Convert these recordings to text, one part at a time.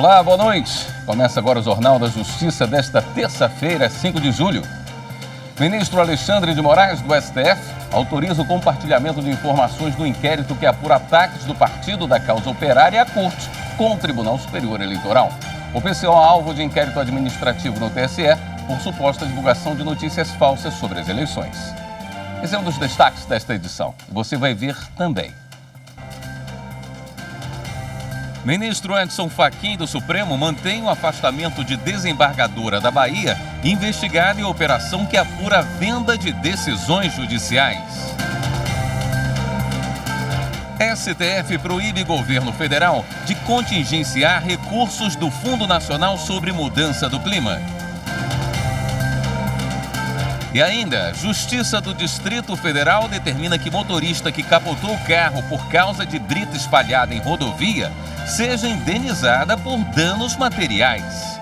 Olá, boa noite. Começa agora o Jornal da Justiça desta terça-feira, 5 de julho. Ministro Alexandre de Moraes, do STF, autoriza o compartilhamento de informações do inquérito que apura ataques do Partido da Causa Operária à Corte com o Tribunal Superior Eleitoral. O PCO é alvo de inquérito administrativo no TSE por suposta divulgação de notícias falsas sobre as eleições. Esse é um dos destaques desta edição. Você vai ver também. Ministro Edson Fachin do Supremo mantém o afastamento de desembargadora da Bahia, investigada em operação que apura a venda de decisões judiciais. STF proíbe governo federal de contingenciar recursos do Fundo Nacional sobre Mudança do Clima. E ainda, Justiça do Distrito Federal determina que motorista que capotou o carro por causa de brita espalhada em rodovia seja indenizada por danos materiais.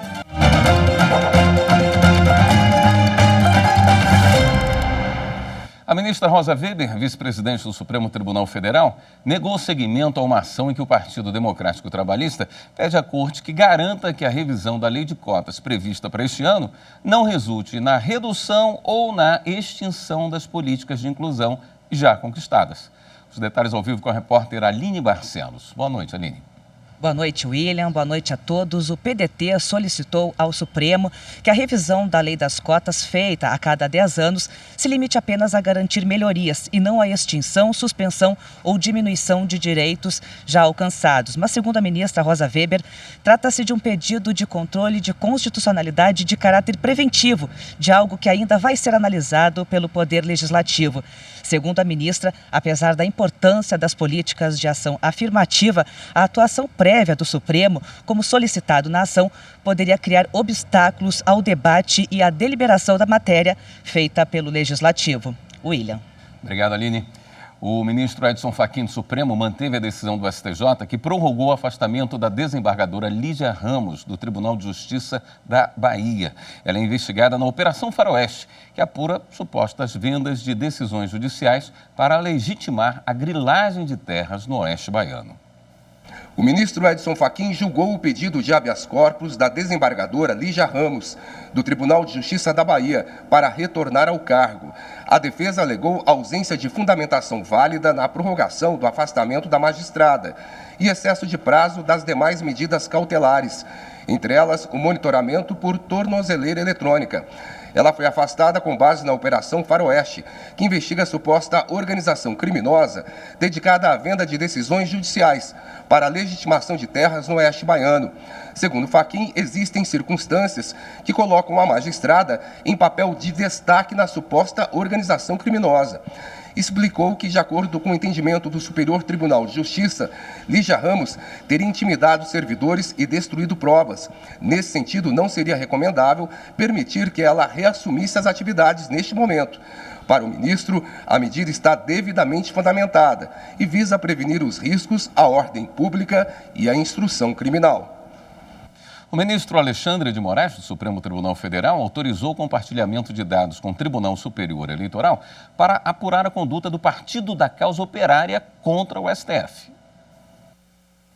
A ministra Rosa Weber, vice-presidente do Supremo Tribunal Federal, negou seguimento a uma ação em que o Partido Democrático Trabalhista pede à Corte que garanta que a revisão da lei de cotas prevista para este ano não resulte na redução ou na extinção das políticas de inclusão já conquistadas. Os detalhes ao vivo com a repórter Aline Barcelos. Boa noite, Aline. Boa noite, William. Boa noite a todos. O PDT solicitou ao Supremo que a revisão da lei das cotas feita a cada 10 anos se limite apenas a garantir melhorias e não a extinção, suspensão ou diminuição de direitos já alcançados. Mas, segundo a ministra Rosa Weber, trata-se de um pedido de controle de constitucionalidade de caráter preventivo, de algo que ainda vai ser analisado pelo Poder Legislativo. Segundo a ministra, apesar da importância das políticas de ação afirmativa, a atuação prévia do Supremo, como solicitado na ação, poderia criar obstáculos ao debate e à deliberação da matéria feita pelo Legislativo. William. Obrigado, Aline. O ministro Edson Fachin do Supremo manteve a decisão do STJ que prorrogou o afastamento da desembargadora Lígia Ramos, do Tribunal de Justiça da Bahia. Ela é investigada na Operação Faroeste, que apura supostas vendas de decisões judiciais para legitimar a grilagem de terras no oeste baiano. O ministro Edson Fachin julgou o pedido de habeas corpus da desembargadora Lígia Ramos, do Tribunal de Justiça da Bahia, para retornar ao cargo. A defesa alegou ausência de fundamentação válida na prorrogação do afastamento da magistrada e excesso de prazo das demais medidas cautelares, entre elas o monitoramento por tornozeleira eletrônica. Ela foi afastada com base na Operação Faroeste, que investiga a suposta organização criminosa dedicada à venda de decisões judiciais para a legitimação de terras no oeste baiano. Segundo Fachin, existem circunstâncias que colocam a magistrada em papel de destaque na suposta organização criminosa. Explicou que, de acordo com o entendimento do Superior Tribunal de Justiça, Lígia Ramos teria intimidado servidores e destruído provas. Nesse sentido, não seria recomendável permitir que ela reassumisse as atividades neste momento. Para o ministro, a medida está devidamente fundamentada e visa prevenir os riscos à ordem pública e à instrução criminal. O ministro Alexandre de Moraes, do Supremo Tribunal Federal, autorizou o compartilhamento de dados com o Tribunal Superior Eleitoral para apurar a conduta do Partido da Causa Operária contra o STF.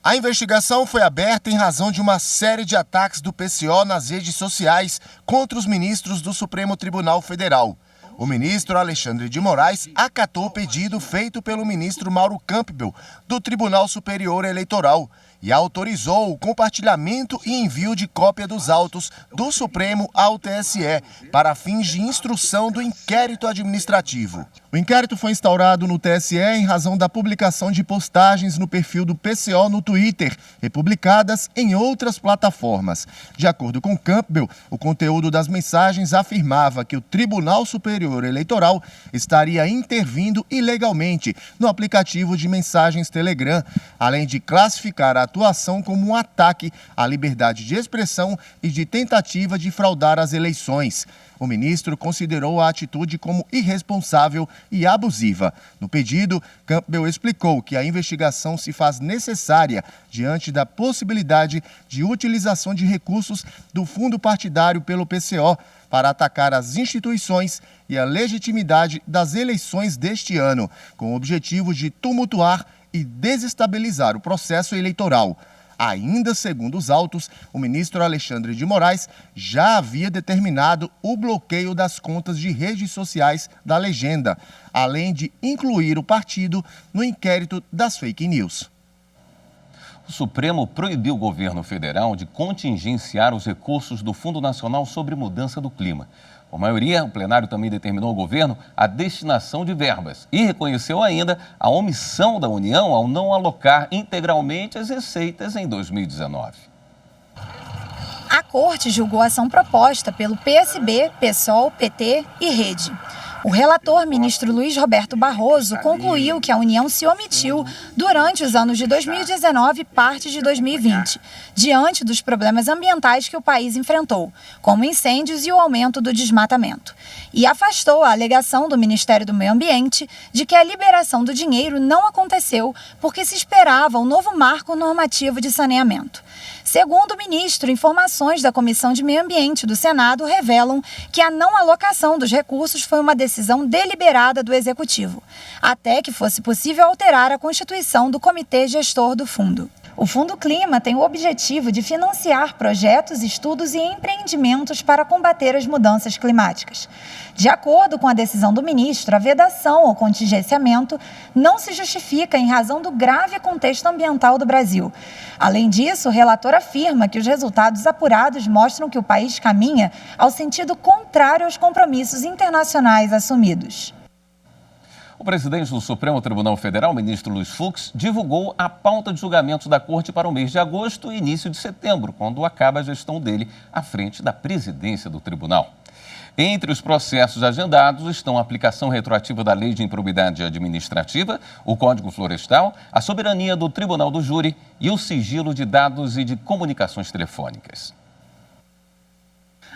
A investigação foi aberta em razão de uma série de ataques do PCO nas redes sociais contra os ministros do Supremo Tribunal Federal. O ministro Alexandre de Moraes acatou o pedido feito pelo ministro Mauro Campbell, do Tribunal Superior Eleitoral, e autorizou o compartilhamento e envio de cópia dos autos do Supremo ao TSE para fins de instrução do inquérito administrativo. O inquérito foi instaurado no TSE em razão da publicação de postagens no perfil do PCO no Twitter, republicadas em outras plataformas. De acordo com Campbell, o conteúdo das mensagens afirmava que o Tribunal Superior Eleitoral estaria intervindo ilegalmente no aplicativo de mensagens Telegram, além de classificar a atuação como um ataque à liberdade de expressão e de tentativa de fraudar as eleições. O ministro considerou a atitude como irresponsável e abusiva. No pedido, Campbell explicou que a investigação se faz necessária diante da possibilidade de utilização de recursos do fundo partidário pelo PCO para atacar as instituições e a legitimidade das eleições deste ano, com o objetivo de tumultuar e desestabilizar o processo eleitoral. Ainda segundo os autos, o ministro Alexandre de Moraes já havia determinado o bloqueio das contas de redes sociais da legenda, além de incluir o partido no inquérito das fake news. O Supremo proibiu o governo federal de contingenciar os recursos do Fundo Nacional sobre Mudança do Clima. Por maioria, o plenário também determinou ao governo a destinação de verbas e reconheceu ainda a omissão da União ao não alocar integralmente as receitas em 2019. A Corte julgou a ação proposta pelo PSB, PSOL, PT e Rede. O relator, ministro Luiz Roberto Barroso, concluiu que a União se omitiu durante os anos de 2019 e parte de 2020, diante dos problemas ambientais que o país enfrentou, como incêndios e o aumento do desmatamento, e afastou a alegação do Ministério do Meio Ambiente de que a liberação do dinheiro não aconteceu porque se esperava um novo marco normativo de saneamento. Segundo o ministro, informações da Comissão de Meio Ambiente do Senado revelam que a não alocação dos recursos foi uma decisão deliberada do Executivo, até que fosse possível alterar a constituição do Comitê Gestor do Fundo. O Fundo Clima tem o objetivo de financiar projetos, estudos e empreendimentos para combater as mudanças climáticas. De acordo com a decisão do ministro, a vedação ou contingenciamento não se justifica em razão do grave contexto ambiental do Brasil. Além disso, o relator afirma que os resultados apurados mostram que o país caminha ao sentido contrário aos compromissos internacionais assumidos. O presidente do Supremo Tribunal Federal, o ministro Luiz Fux, divulgou a pauta de julgamentos da Corte para o mês de agosto e início de setembro, quando acaba a gestão dele à frente da presidência do tribunal. Entre os processos agendados estão a aplicação retroativa da Lei de Improbidade Administrativa, o Código Florestal, a soberania do Tribunal do Júri e o sigilo de dados e de comunicações telefônicas.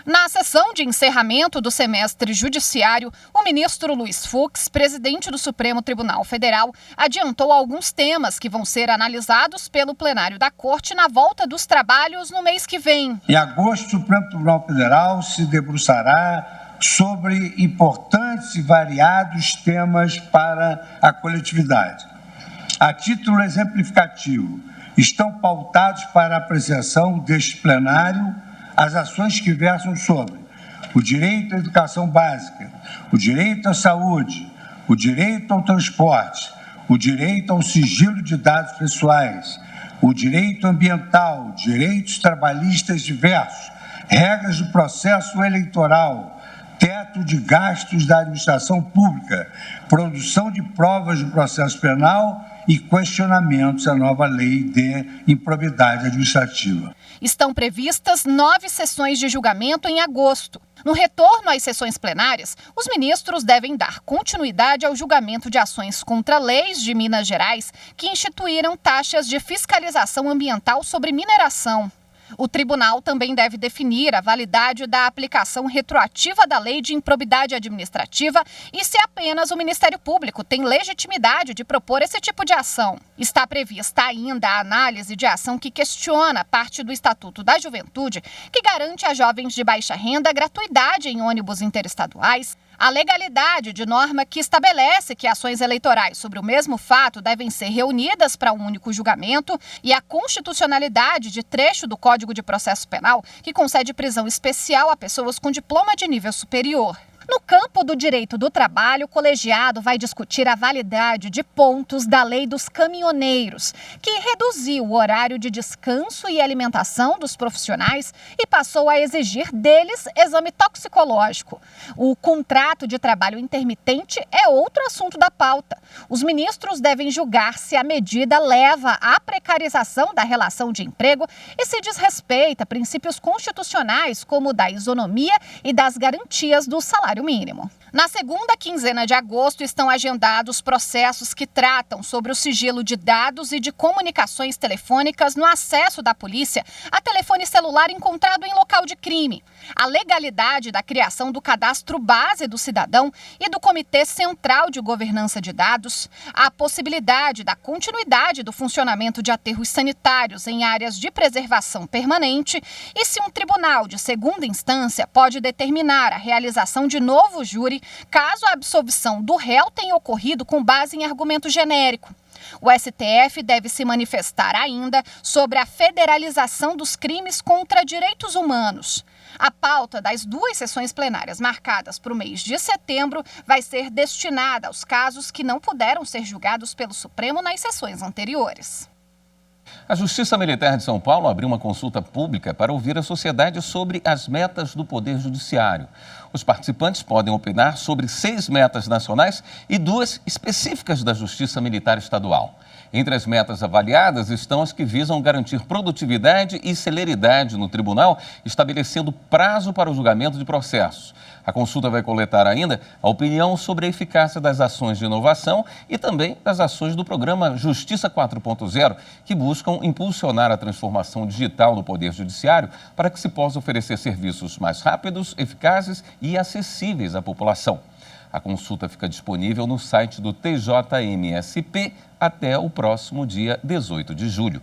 Na sessão de encerramento do semestre judiciário, o ministro Luiz Fux, presidente do Supremo Tribunal Federal, adiantou alguns temas que vão ser analisados pelo plenário da Corte na volta dos trabalhos no mês que vem. Em agosto, o Supremo Tribunal Federal se debruçará sobre importantes e variados temas para a coletividade. A título exemplificativo, estão pautados para a apreciação deste plenário as ações que versam sobre o direito à educação básica, o direito à saúde, o direito ao transporte, o direito ao sigilo de dados pessoais, o direito ambiental, direitos trabalhistas diversos, regras do processo eleitoral, teto de gastos da administração pública, produção de provas do processo penal e questionamentos à nova lei de improbidade administrativa. Estão previstas 9 sessões de julgamento em agosto. No retorno às sessões plenárias, os ministros devem dar continuidade ao julgamento de ações contra leis de Minas Gerais que instituíram taxas de fiscalização ambiental sobre mineração. O tribunal também deve definir a validade da aplicação retroativa da Lei de Improbidade Administrativa e se apenas o Ministério Público tem legitimidade de propor esse tipo de ação. Está prevista ainda a análise de ação que questiona parte do Estatuto da Juventude, que garante a jovens de baixa renda gratuidade em ônibus interestaduais, a legalidade de norma que estabelece que ações eleitorais sobre o mesmo fato devem ser reunidas para um único julgamento e a constitucionalidade de trecho do Código de Processo Penal que concede prisão especial a pessoas com diploma de nível superior. No campo do direito do trabalho, o colegiado vai discutir a validade de pontos da Lei dos Caminhoneiros, que reduziu o horário de descanso e alimentação dos profissionais e passou a exigir deles exame toxicológico. O contrato de trabalho intermitente é outro assunto da pauta. Os ministros devem julgar se a medida leva à precarização da relação de emprego e se desrespeita princípios constitucionais como o da isonomia e das garantias do salário mínimo. Na segunda quinzena de agosto estão agendados processos que tratam sobre o sigilo de dados e de comunicações telefônicas no acesso da polícia a telefone celular encontrado em local de crime, a legalidade da criação do cadastro base do cidadão e do Comitê Central de Governança de Dados, a possibilidade da continuidade do funcionamento de aterros sanitários em áreas de preservação permanente e se um tribunal de segunda instância pode determinar a realização de novo júri caso a absolvição do réu tenha ocorrido com base em argumento genérico. O STF deve se manifestar ainda sobre a federalização dos crimes contra direitos humanos. A pauta das 2 sessões plenárias marcadas para o mês de setembro vai ser destinada aos casos que não puderam ser julgados pelo Supremo nas sessões anteriores. A Justiça Militar de São Paulo abriu uma consulta pública para ouvir a sociedade sobre as metas do Poder Judiciário. Os participantes podem opinar sobre 6 metas nacionais e 2 específicas da Justiça Militar Estadual. Entre as metas avaliadas estão as que visam garantir produtividade e celeridade no tribunal, estabelecendo prazo para o julgamento de processos. A consulta vai coletar ainda a opinião sobre a eficácia das ações de inovação e também das ações do programa Justiça 4.0, que buscam impulsionar a transformação digital do Poder Judiciário para que se possa oferecer serviços mais rápidos, eficazes e acessíveis à população. A consulta fica disponível no site do TJMSP até o próximo dia 18 de julho.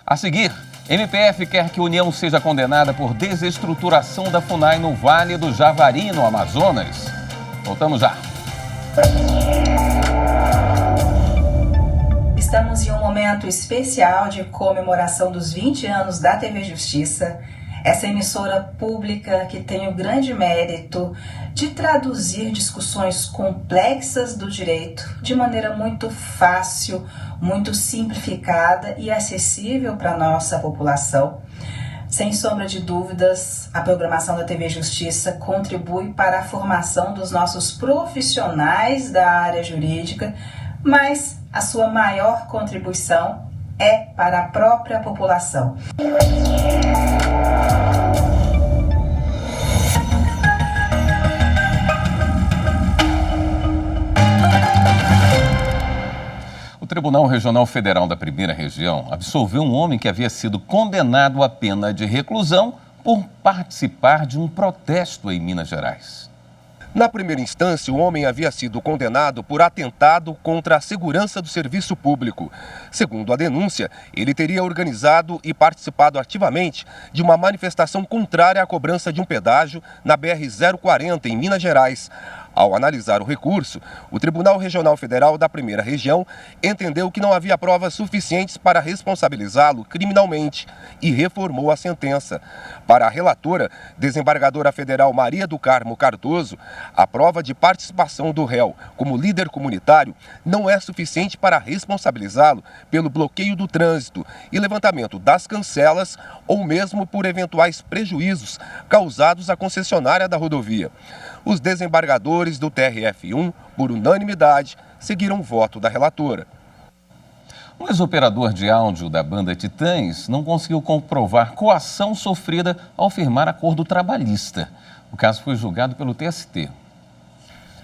A seguir, MPF quer que a União seja condenada por desestruturação da FUNAI no Vale do Javari, no Amazonas. Voltamos já. Estamos em um momento especial de comemoração dos 20 anos da TV Justiça, essa emissora pública que tem o grande mérito de traduzir discussões complexas do direito de maneira muito fácil, muito simplificada e acessível para a nossa população. Sem sombra de dúvidas, a programação da TV Justiça contribui para a formação dos nossos profissionais da área jurídica, mas a sua maior contribuição é para a própria população. O Tribunal Regional Federal da Primeira Região absolveu um homem que havia sido condenado à pena de reclusão por participar de um protesto em Minas Gerais. Na primeira instância, o homem havia sido condenado por atentado contra a segurança do serviço público. Segundo a denúncia, ele teria organizado e participado ativamente de uma manifestação contrária à cobrança de um pedágio na BR-040, em Minas Gerais. Ao analisar o recurso, o Tribunal Regional Federal da Primeira Região entendeu que não havia provas suficientes para responsabilizá-lo criminalmente e reformou a sentença. Para a relatora, desembargadora federal Maria do Carmo Cardoso, a prova de participação do réu como líder comunitário não é suficiente para responsabilizá-lo pelo bloqueio do trânsito e levantamento das cancelas ou mesmo por eventuais prejuízos causados à concessionária da rodovia. Os desembargadores do TRF1, por unanimidade, seguiram o voto da relatora. Um ex-operador de áudio da banda Titãs não conseguiu comprovar coação sofrida ao firmar acordo trabalhista. O caso foi julgado pelo TST.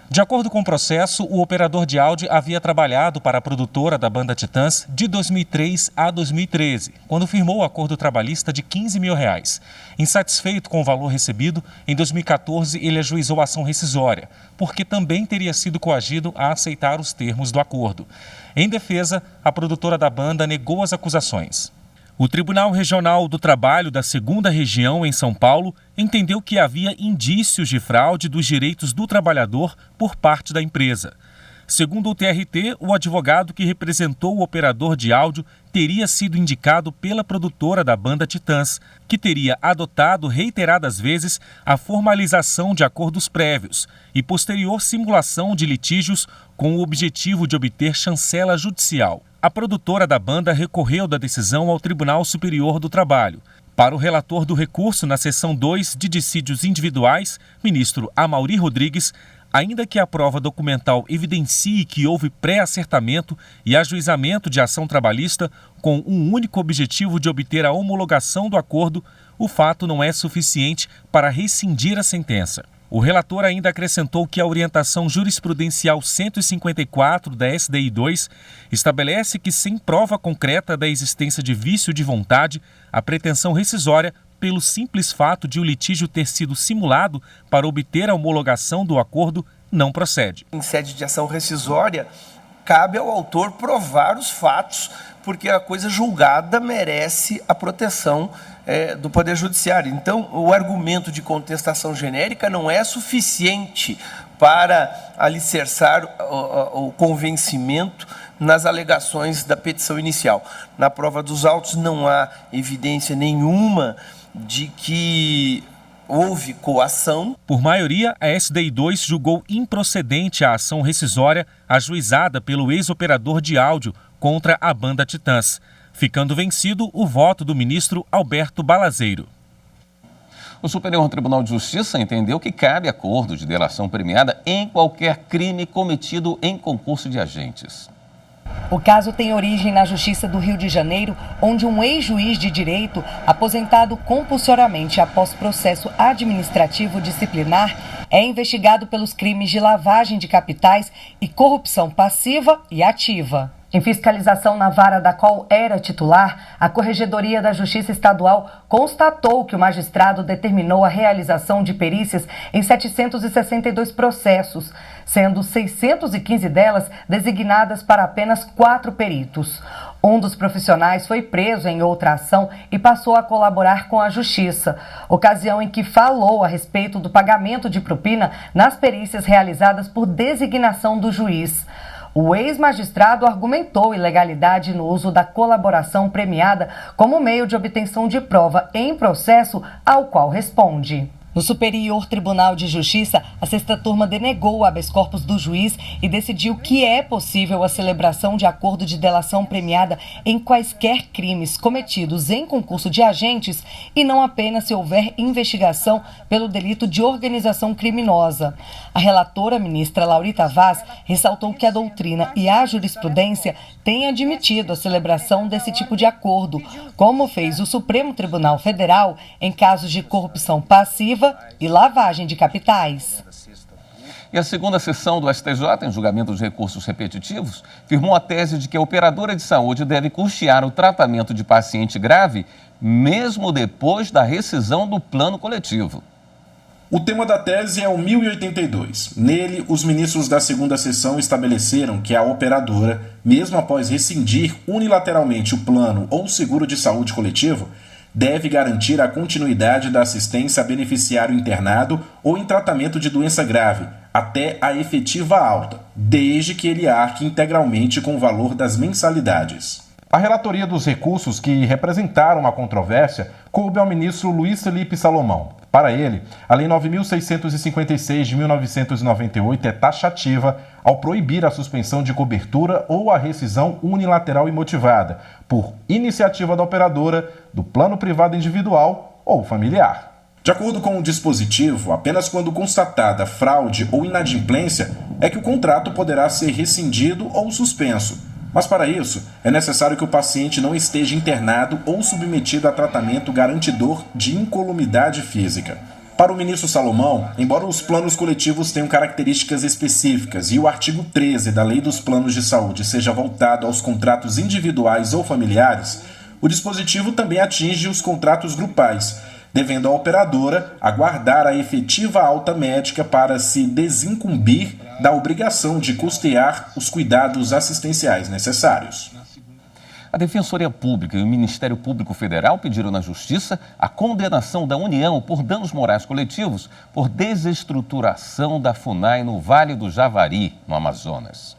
De acordo com o processo, o operador de áudio havia trabalhado para a produtora da banda Titãs de 2003 a 2013, quando firmou o acordo trabalhista de R$15 mil. Insatisfeito com o valor recebido, em 2014 ele ajuizou a ação rescisória, porque também teria sido coagido a aceitar os termos do acordo. Em defesa, a produtora da banda negou as acusações. O Tribunal Regional do Trabalho da 2ª Região, em São Paulo, entendeu que havia indícios de fraude dos direitos do trabalhador por parte da empresa. Segundo o TRT, o advogado que representou o operador de áudio teria sido indicado pela produtora da banda Titãs, que teria adotado reiteradas vezes a formalização de acordos prévios e posterior simulação de litígios com o objetivo de obter chancela judicial. A produtora da banda recorreu da decisão ao Tribunal Superior do Trabalho. Para o relator do recurso na seção 2 de dissídios individuais, ministro Amaury Rodrigues, ainda que a prova documental evidencie que houve pré-acertamento e ajuizamento de ação trabalhista com um único objetivo de obter a homologação do acordo, o fato não é suficiente para rescindir a sentença. O relator ainda acrescentou que a orientação jurisprudencial 154 da SDI 2 estabelece que, sem prova concreta da existência de vício de vontade, a pretensão rescisória, pelo simples fato de o litígio ter sido simulado para obter a homologação do acordo, não procede. Em sede de ação rescisória, cabe ao autor provar os fatos, porque a coisa julgada merece a proteção do Poder Judiciário. Então, o argumento de contestação genérica não é suficiente para alicerçar o convencimento nas alegações da petição inicial. Na prova dos autos não há evidência nenhuma de que houve coação. Por maioria, a SDI2 julgou improcedente a ação rescisória ajuizada pelo ex-operador de áudio contra a banda Titãs, ficando vencido o voto do ministro Alberto Balazeiro. O Superior Tribunal de Justiça entendeu que cabe acordo de delação premiada em qualquer crime cometido em concurso de agentes. O caso tem origem na Justiça do Rio de Janeiro, onde um ex-juiz de direito, aposentado compulsoriamente após processo administrativo disciplinar, é investigado pelos crimes de lavagem de capitais e corrupção passiva e ativa. Em fiscalização na vara da qual era titular, a Corregedoria da Justiça Estadual constatou que o magistrado determinou a realização de perícias em 762 processos, sendo 615 delas designadas para apenas 4 peritos. Um dos profissionais foi preso em outra ação e passou a colaborar com a Justiça, ocasião em que falou a respeito do pagamento de propina nas perícias realizadas por designação do juiz. O ex-magistrado argumentou ilegalidade no uso da colaboração premiada como meio de obtenção de prova em processo ao qual responde. No Superior Tribunal de Justiça, a sexta turma denegou o habeas corpus do juiz e decidiu que é possível a celebração de acordo de delação premiada em quaisquer crimes cometidos em concurso de agentes e não apenas se houver investigação pelo delito de organização criminosa. A relatora, ministra Laurita Vaz, ressaltou que a doutrina e a jurisprudência têm admitido a celebração desse tipo de acordo, como fez o Supremo Tribunal Federal em casos de corrupção passiva e lavagem de capitais. E a segunda sessão do STJ, em julgamento de recursos repetitivos, firmou a tese de que a operadora de saúde deve custear o tratamento de paciente grave, mesmo depois da rescisão do plano coletivo. O tema da tese é o 1082. Nele, os ministros da segunda sessão estabeleceram que a operadora, mesmo após rescindir unilateralmente o plano ou seguro de saúde coletivo, deve garantir a continuidade da assistência a beneficiário internado ou em tratamento de doença grave, até a efetiva alta, desde que ele arque integralmente com o valor das mensalidades. A relatoria dos recursos que representaram a controvérsia coube ao ministro Luiz Felipe Salomão. Para ele, a Lei 9.656 de 1998 é taxativa ao proibir a suspensão de cobertura ou a rescisão unilateral e motivada, por iniciativa da operadora, do plano privado individual ou familiar. De acordo com o dispositivo, apenas quando constatada fraude ou inadimplência é que o contrato poderá ser rescindido ou suspenso. Mas para isso, é necessário que o paciente não esteja internado ou submetido a tratamento garantidor de incolumidade física. Para o ministro Salomão, embora os planos coletivos tenham características específicas e o artigo 13 da Lei dos Planos de Saúde seja voltado aos contratos individuais ou familiares, o dispositivo também atinge os contratos grupais, devendo a operadora aguardar a efetiva alta médica para se desincumbir da obrigação de custear os cuidados assistenciais necessários. A Defensoria Pública e o Ministério Público Federal pediram na Justiça a condenação da União por danos morais coletivos por desestruturação da FUNAI no Vale do Javari, no Amazonas.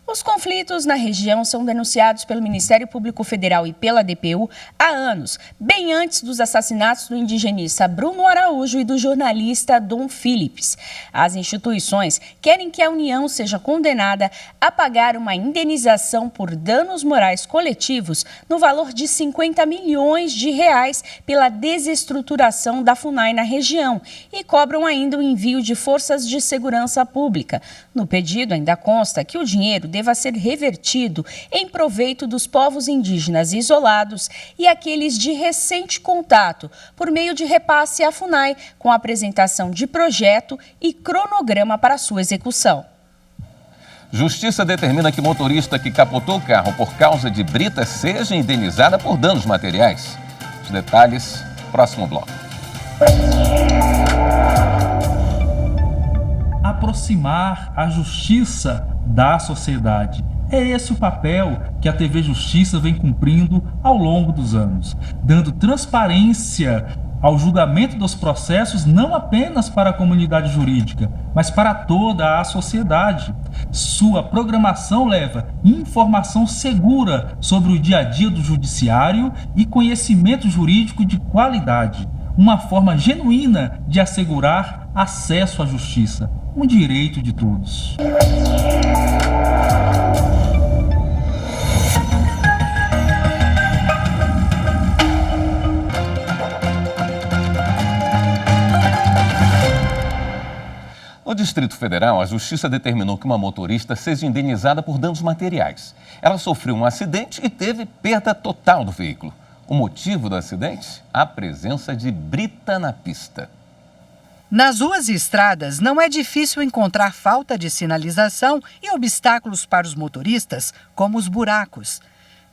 Os conflitos na região são denunciados pelo Ministério Público Federal e pela DPU há anos, bem antes dos assassinatos do indigenista Bruno Araújo e do jornalista Dom Philips. As instituições querem que a União seja condenada a pagar uma indenização por danos morais coletivos no valor de 50 milhões de reais pela desestruturação da FUNAI na região e cobram ainda o envio de forças de segurança pública. No pedido ainda consta que o dinheiro deva ser revertido em proveito dos povos indígenas isolados e aqueles de recente contato, por meio de repasse à FUNAI, com a apresentação de projeto e cronograma para sua execução. Justiça determina que motorista que capotou o carro por causa de brita seja indenizada por danos materiais. Os detalhes, próximo bloco. Aproximar a justiça da sociedade. É esse o papel que a TV Justiça vem cumprindo ao longo dos anos, dando transparência ao julgamento dos processos não apenas para a comunidade jurídica, mas para toda a sociedade. Sua programação leva informação segura sobre o dia a dia do judiciário e conhecimento jurídico de qualidade, uma forma genuína de assegurar acesso à justiça, um direito de todos. No Distrito Federal, a Justiça determinou que uma motorista seja indenizada por danos materiais. Ela sofreu um acidente e teve perda total do veículo. O motivo do acidente? A presença de brita na pista. Nas ruas e estradas, não é difícil encontrar falta de sinalização e obstáculos para os motoristas, como os buracos.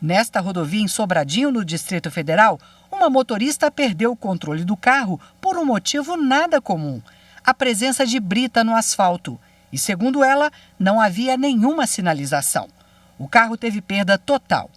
Nesta rodovia em Sobradinho, no Distrito Federal, uma motorista perdeu o controle do carro por um motivo nada comum: a presença de brita no asfalto. E, segundo ela, não havia nenhuma sinalização. O carro teve perda total.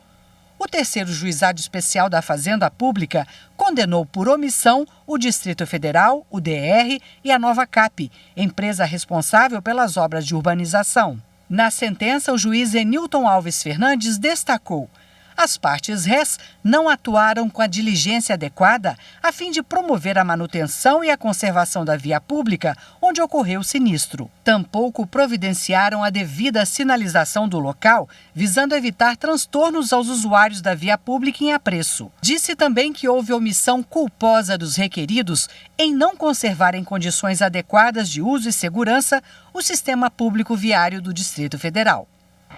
O terceiro juizado especial da Fazenda Pública condenou por omissão o Distrito Federal, o DR e a Nova Cap, empresa responsável pelas obras de urbanização. Na sentença, o juiz Enilton Alves Fernandes destacou: as partes rés não atuaram com a diligência adequada a fim de promover a manutenção e a conservação da via pública onde ocorreu o sinistro. Tampouco providenciaram a devida sinalização do local, visando evitar transtornos aos usuários da via pública em apreço. Disse também que houve omissão culposa dos requeridos em não conservar em condições adequadas de uso e segurança o sistema público viário do Distrito Federal.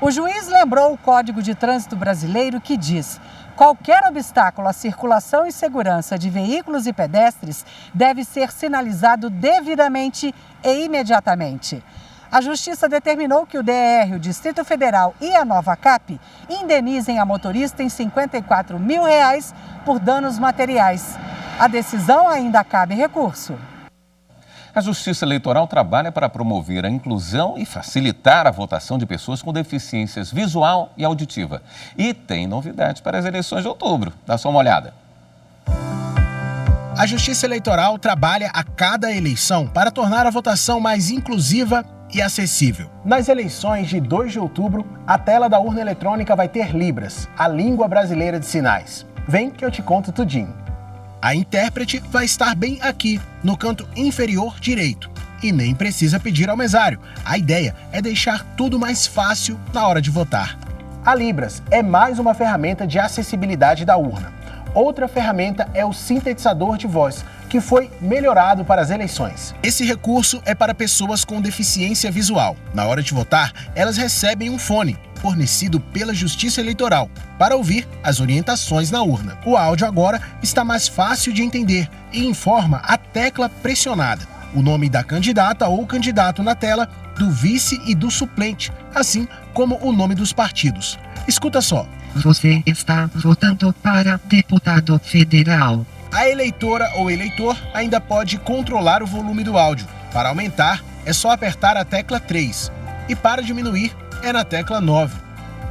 O juiz lembrou o Código de Trânsito Brasileiro, que diz: qualquer obstáculo à circulação e segurança de veículos e pedestres deve ser sinalizado devidamente e imediatamente. A Justiça determinou que o DR, o Distrito Federal e a Nova Cap indenizem a motorista em R$ 54 mil por danos materiais. A decisão ainda cabe recurso. A Justiça Eleitoral trabalha para promover a inclusão e facilitar a votação de pessoas com deficiências visual e auditiva. E tem novidades para as eleições de outubro. Dá só uma olhada. A Justiça Eleitoral trabalha a cada eleição para tornar a votação mais inclusiva e acessível. Nas eleições de 2 de outubro, a tela da urna eletrônica vai ter Libras, a língua brasileira de sinais. Vem que eu te conto tudinho. A intérprete vai estar bem aqui, no canto inferior direito. E nem precisa pedir ao mesário. A ideia é deixar tudo mais fácil na hora de votar. A Libras é mais uma ferramenta de acessibilidade da urna. Outra ferramenta é o sintetizador de voz, que foi melhorado para as eleições. Esse recurso é para pessoas com deficiência visual. Na hora de votar, elas recebem um fone, fornecido pela Justiça Eleitoral, para ouvir as orientações na urna. O áudio agora está mais fácil de entender e informa a tecla pressionada, o nome da candidata ou candidato na tela, do vice e do suplente, assim como o nome dos partidos. Escuta só. Você está votando para deputado federal. A eleitora ou eleitor ainda pode controlar o volume do áudio. Para aumentar, é só apertar a tecla 3 e para diminuir é na tecla 9.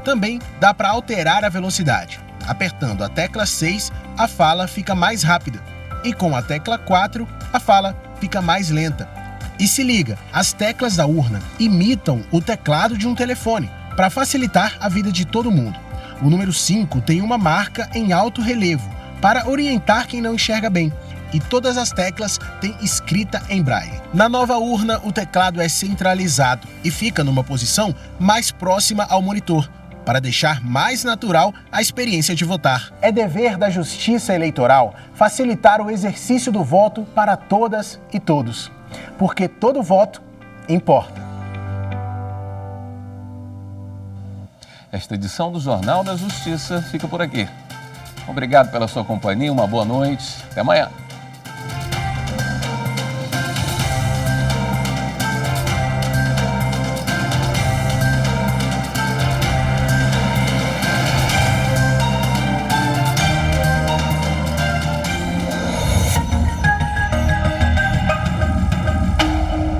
Também dá para alterar a velocidade. Apertando a tecla 6, a fala fica mais rápida e com a tecla 4, a fala fica mais lenta. E se liga, as teclas da urna imitam o teclado de um telefone para facilitar a vida de todo mundo. O número 5 tem uma marca em alto relevo para orientar quem não enxerga bem. E todas as teclas têm escrita em braille. Na nova urna, o teclado é centralizado e fica numa posição mais próxima ao monitor, para deixar mais natural a experiência de votar. É dever da Justiça Eleitoral facilitar o exercício do voto para todas e todos, porque todo voto importa. Esta edição do Jornal da Justiça fica por aqui. Obrigado pela sua companhia, uma boa noite, até amanhã.